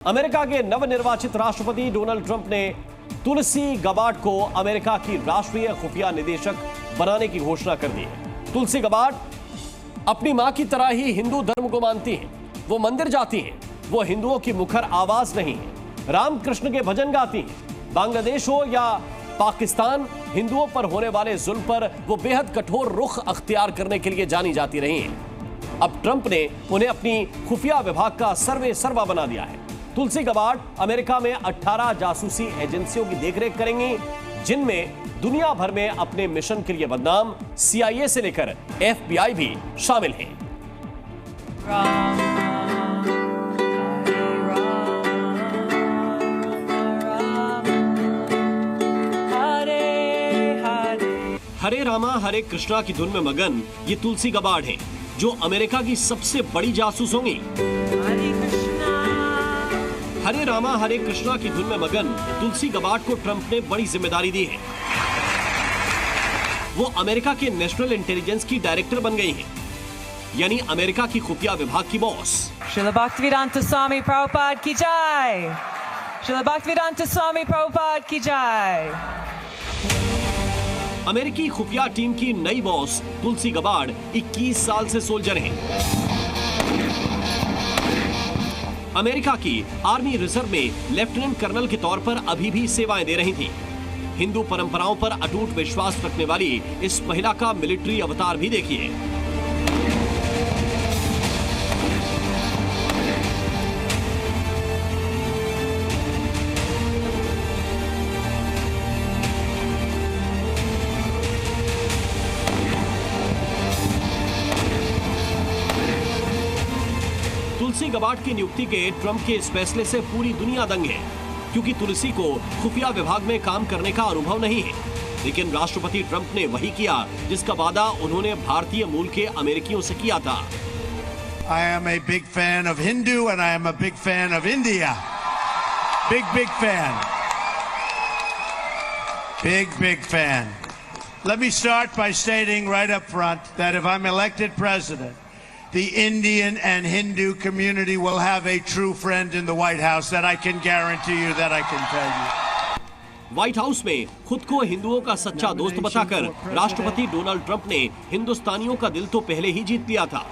America के नवनिर्वाचित राष्ट्रपति डोनाल्ड ट्रंप ने तुलसी गबार्ड को अमेरिका की राष्ट्रीय खुफिया निदेशक बनाने की घोषणा कर दी है। तुलसी गबार्ड अपनी मां की तरह ही हिंदू धर्म को मानती हैं। वो मंदिर जाती हैं। वो हिंदुओं की मुखर आवाज नहीं है। रामकृष्ण के भजन गाती हैं। बांग्लादेश हो या पाकिस्तान, हिंदुओं पर होने वाले जुल्म पर वो बेहद कठोर रुख अख्तियार करने के लिए जानी जाती रही हैं। अब ट्रंप ने उन्हें अपनी खुफिया विभाग का सर्वे सर्वा बना दिया है। तुलसी गबार्ड अमेरिका में 18 जासूसी एजेंसियों की देखरेख करेंगी, जिनमें दुनिया भर में अपने मिशन के लिए बदनाम CIA से लेकर FBI भी शामिल हैं। हरे रामा हरे कृष्णा की धुन में मगन ये तुलसी गबार्ड हैं, जो अमेरिका की सबसे बड़ी जासूस होंगी। हरे रामा हरे कृष्णा की धुन में मगन तुलसी गबार्ड को ट्रंप ने बड़ी जिम्मेदारी दी है। वो अमेरिका के नेशनल इंटेलिजेंस की डायरेक्टर बन गई हैं, यानी अमेरिका की खुफिया विभाग की बॉस। श्रील भक्तिवेदांत स्वामी प्रभुपाद की जय। श्रील भक्तिवेदांत स्वामी प्रभुपाद की जय। अमेरिकी खुफिया टीम की नई बॉस तुलसी गबार्ड 21 साल से सोल्जर हैं। अमेरिका की आर्मी रिजर्व में लेफ्टिनेंट कर्नल के तौर पर अभी भी सेवाएं दे रही थी। हिंदू परंपराओं पर अटूट विश्वास रखने वाली इस महिला का मिलिट्री अवतार भी देखिए। तुलसी गबार्ड की नियुक्ति के ट्रंप के इस फैसले से पूरी दुनिया दंग है, क्योंकि तुलसी को खुफिया विभाग में काम करने का अनुभव नहीं है। लेकिन राष्ट्रपति ट्रंप ने वही किया जिसका वादा उन्होंने भारतीय मूल के अमेरिकियों से किया था। I am a big fan of Hindu and I am a big fan of India. Big fan. Big fan. Let me start by stating right up front that if I'm elected president, the Indian and Hindu community will have a true friend in the White House. That I can guarantee you, that I can tell you. White house में खुद को हिंदुओं का सच्चा दोस्त बताकर राष्ट्रपति Donald Trump ने हिंदुस्तानियों का दिल तो पहले ही जीत लिया था,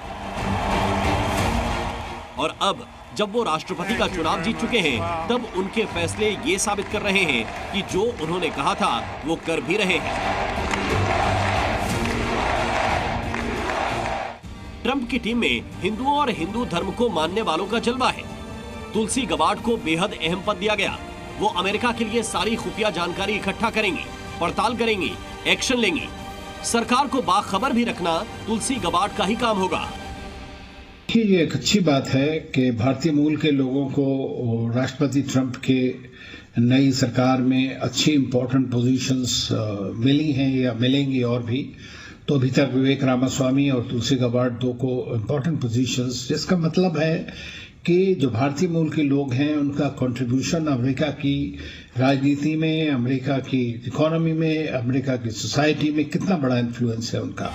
और अब जब वो राष्ट्रपति का चुनाव जीत चुके हैं, तब उनके फैसले ये साबित कर रहे हैं कि जो उन्होंने कहा था वो कर भी रहे हैं। ट्रंप की टीम में हिंदुओं और हिंदू धर्म को मानने वालों का जलवा है। तुलसी गबार्ड को बेहद अहम पद दिया गया। वो अमेरिका के लिए सारी खुफिया जानकारी इकट्ठा करेंगी, पड़ताल करेंगी, एक्शन लेंगी। सरकार को बाखबर भी रखना तुलसी गबार्ड का ही काम होगा। ये एक अच्छी बात है कि भारतीय मूल के लोगों को राष्ट्रपति ट्रंप के नई सरकार में अच्छी इंपॉर्टेंट पोजीशंस मिली हैं या मिलेंगी। और भी तो अभी तक विवेक रामास्वामी और तुलसी गबार्ड दो को इम्पोर्टेंट पोजीशंस, जिसका मतलब है कि जो भारतीय मूल के लोग हैं उनका कंट्रीब्यूशन अमेरिका की राजनीति में, अमेरिका की इकोनॉमी में, अमेरिका की सोसाइटी में कितना बड़ा इन्फ्लुएंस है उनका।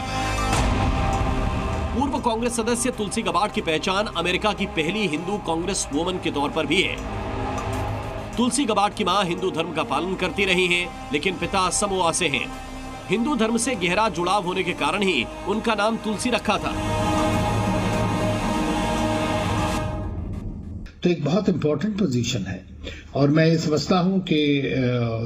पूर्व कांग्रेस सदस्य तुलसी गबार्ड की पहचान अमेरिका की पहली हिंदू कांग्रेस वुमन के तौर पर भी है। तुलसी गबार्ड की मां हिंदू धर्म का पालन करती रही हैं, लेकिन पिता समोआ से हैं। हिंदू धर्म से गहरा जुड़ाव होने के कारण ही उनका नाम तुलसी रखा था। तो एक बहुत इंपॉर्टेंट पोजीशन है, और मैं ये समझता हूं कि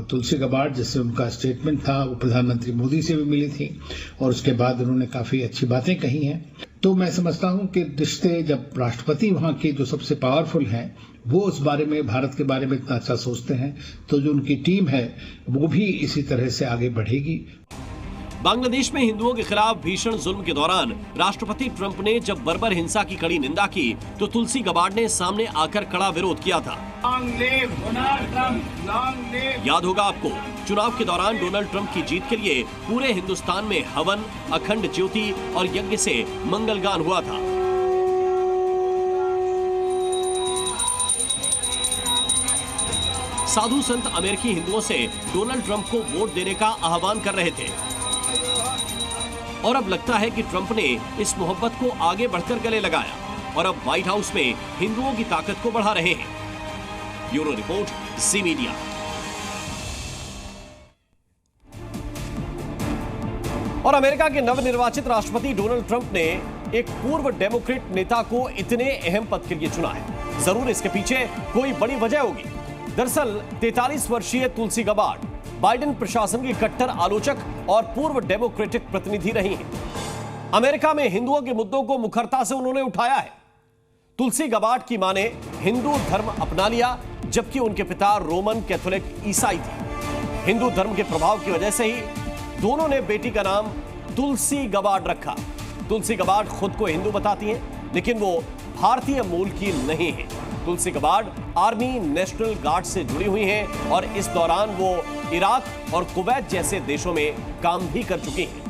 तुलसी गबार्ड, जिससे उनका स्टेटमेंट था, वो प्रधानमंत्री मोदी से भी मिली थी और उसके बाद उन्होंने काफी अच्छी बातें कही हैं। तो मैं समझता हूं कि रिश्ते, जब राष्ट्रपति वहां के जो सबसे पावरफुल हैं वो उस बारे में, भारत के बारे में इतना अच्छा सोचते हैं, तो जो उनकी टीम है वो भी इसी तरह से आगे बढ़ेगी। बांग्लादेश में हिंदुओं के खिलाफ भीषण जुल्म के दौरान राष्ट्रपति ट्रंप ने जब बर्बर हिंसा की कड़ी निंदा की, तो तुलसी गबार्ड ने सामने आकर कड़ा विरोध किया था। याद होगा आपको, चुनाव के दौरान डोनाल्ड ट्रंप की जीत के लिए पूरे हिंदुस्तान में हवन, अखंड ज्योति और यज्ञ से मंगलगान हुआ था। साधु संत अमेरिकी हिंदुओं से डोनाल्ड ट्रंप को वोट देने का आह्वान कर रहे थे, और अब लगता है कि ट्रंप ने इस मोहब्बत को आगे बढ़कर गले लगाया और अब व्हाइट हाउस में हिंदुओं की ताकत को बढ़ा रहे हैं। ब्यूरो रिपोर्ट, जी मीडिया। और अमेरिका के नवनिर्वाचित राष्ट्रपति डोनाल्ड ट्रंप ने एक पूर्व डेमोक्रेट नेता को इतने अहम पद के लिए चुना है। जरूर इसके पीछे कोई बड़ी वजह होगी। दरअसल 43 वर्षीय तुलसी गबार्ड बाइडेन प्रशासन की कट्टर आलोचक और पूर्व डेमोक्रेटिक प्रतिनिधि रही हैं। अमेरिका में हिंदुओं के मुद्दों को मुखरता से उन्होंने उठाया है। तुलसी गबार्ड की मां ने हिंदू धर्म अपना लिया, जबकि उनके पिता रोमन कैथोलिक ईसाई थे। हिंदू धर्म के प्रभाव की वजह से ही दोनों ने बेटी का नाम तुलसी गबार्ड रखा। तुलसी गबार्ड खुद को हिंदू बताती हैं, लेकिन वो भारतीय मूल की नहीं है। तुलसी गबार्ड आर्मी नेशनल गार्ड से जुड़ी हुई हैं और इस दौरान वो इराक और कुवैत जैसे देशों में काम भी कर चुकी हैं।